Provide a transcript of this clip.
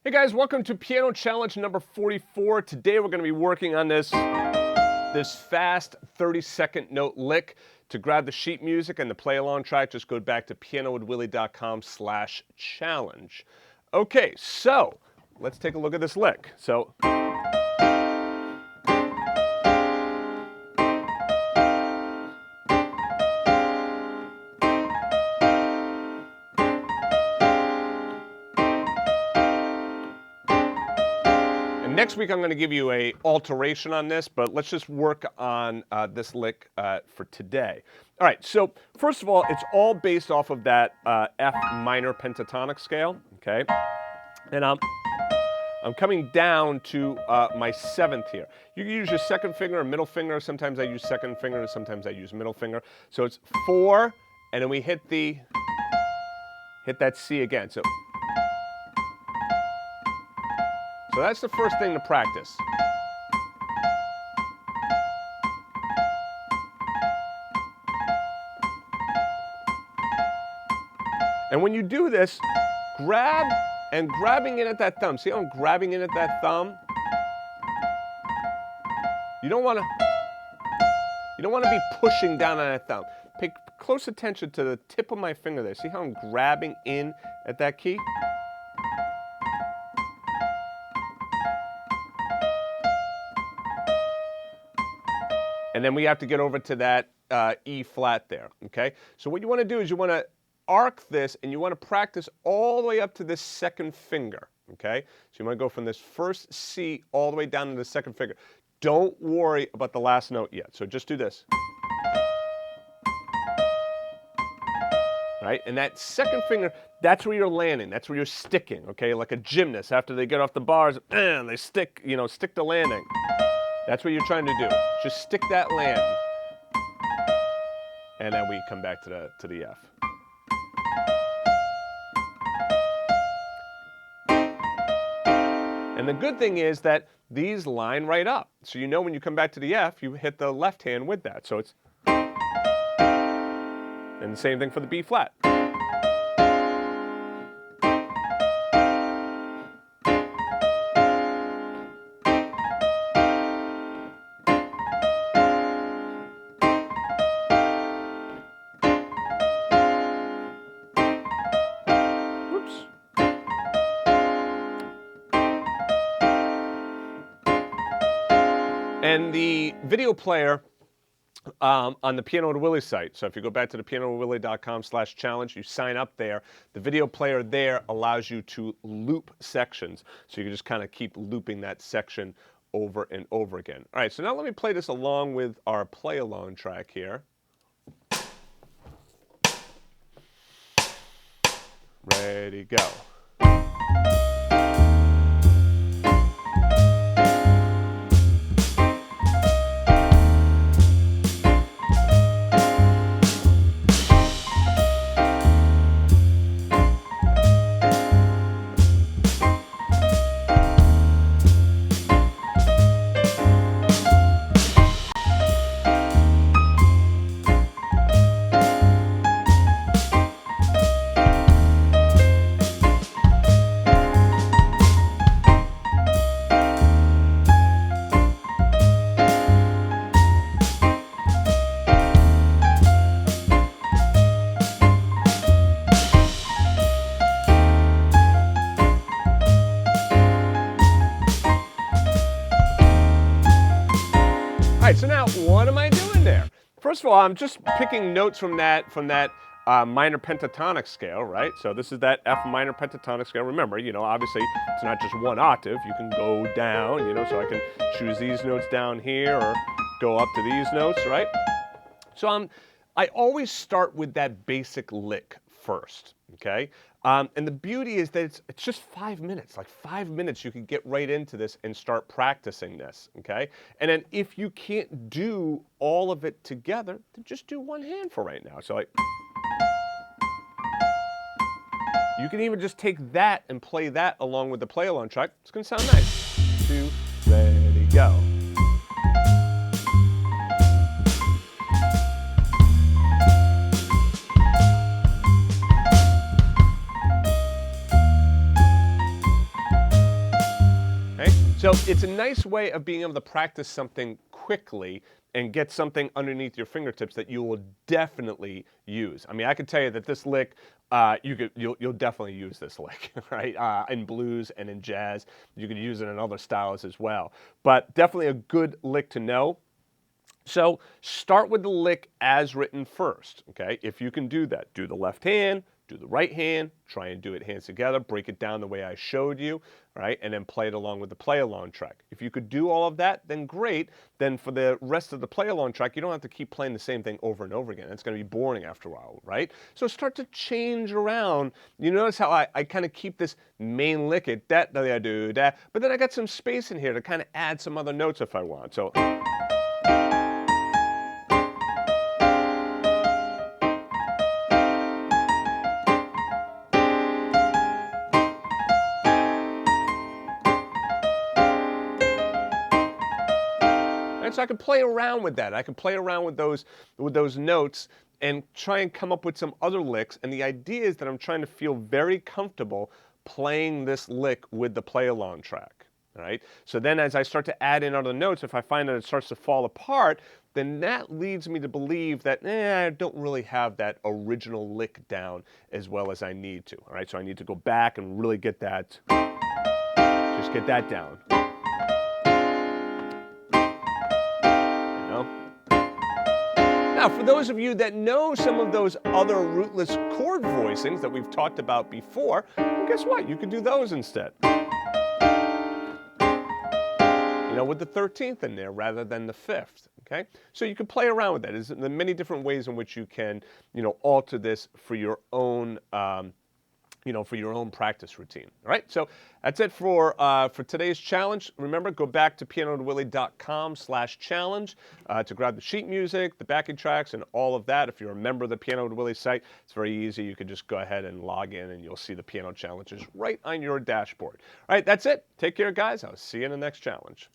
Hey guys, welcome to piano challenge number 44. Today we're going to be working on this fast 30-second note lick. To grab the sheet music and the play along track, just go back to pianowithwillie.com/challenge. Okay, so let's take a look at this lick. Next week I'm going to give you an alteration on this, but let's just work on this lick for today. All right, so first of all, it's all based off of that F minor pentatonic scale, okay? And I'm coming down to my 7th here. You can use your second finger or middle finger. Sometimes I use second finger and sometimes I use middle finger. So it's 4, and then we hit that C again. So that's the first thing to practice. And when you do this, grabbing in at that thumb. See how I'm grabbing in at that thumb? You don't want to be pushing down on that thumb. Pay close attention to the tip of my finger there. See how I'm grabbing in at that key? And then we have to get over to that E flat there, okay? So what you want to do is you want to arc this and you want to practice all the way up to this second finger, okay? So you want to go from this first C all the way down to the second finger. Don't worry about the last note yet, so just do this. All right, and that second finger, that's where you're landing, that's where you're sticking, okay? Like a gymnast, after they get off the bars, and they stick the landing. That's what you're trying to do. Just stick that land. And then we come back to the F. And the good thing is that these line right up. So you know when you come back to the F, you hit the left hand with that. So it's... And the same thing for the B flat. And the video player on the Piano with Willie site, so if you go back to the pianowithwillie.com/challenge, you sign up there, the video player there allows you to loop sections. So you can just kind of keep looping that section over and over again. All right, so now let me play this along with our play along track here. Ready, go. All right, so now what am I doing there? First of all, I'm just picking notes from that minor pentatonic scale, right? So this is that F minor pentatonic scale. Remember, obviously it's not just one octave. You can go down, so I can choose these notes down here or go up to these notes, right? So I always start with that basic lick first, okay? And the beauty is that it's just 5 minutes. Like 5 minutes, you can get right into this and start practicing this, okay? And then if you can't do all of it together, then just do one hand for right now. So you can even just take that and play that along with the play along track. It's gonna sound nice. 2, ready, go. So it's a nice way of being able to practice something quickly and get something underneath your fingertips that you will definitely use. I mean, I can tell you that this lick, you'll definitely use this lick, right? In blues and in jazz. You could use it in other styles as well. But definitely a good lick to know. So start with the lick as written first, okay? If you can do that, do the left hand, do the right hand, try and do it hands together, break it down the way I showed you, right? And then play it along with the play-along track. If you could do all of that, then great. Then for the rest of the play-along track, you don't have to keep playing the same thing over and over again. It's going to be boring after a while, right? So start to change around. You notice how I kind of keep this main lick at that, da, do, da, but then I got some space in here to kind of add some other notes if I want. So. And so I can play around with that. I can play around with those notes and try and come up with some other licks. And the idea is that I'm trying to feel very comfortable playing this lick with the play-along track. All right? So then as I start to add in other notes, if I find that it starts to fall apart, then that leads me to believe that I don't really have that original lick down as well as I need to. All right? So I need to go back and really get that, just get that down. Now, for those of you that know some of those other rootless chord voicings that we've talked about before, well, guess what? You could do those instead. You know, with the 13th in there rather than the 5th, okay? So you can play around with that. There's many different ways in which you can, alter this for your own for your own practice routine. All right, so that's it for today's challenge. Remember, go back to pianowithwillie.com/challenge to grab the sheet music, the backing tracks, and all of that. If you're a member of the Piano with Willie site, it's very easy. You can just go ahead and log in, and you'll see the piano challenges right on your dashboard. All right, that's it. Take care, guys. I'll see you in the next challenge.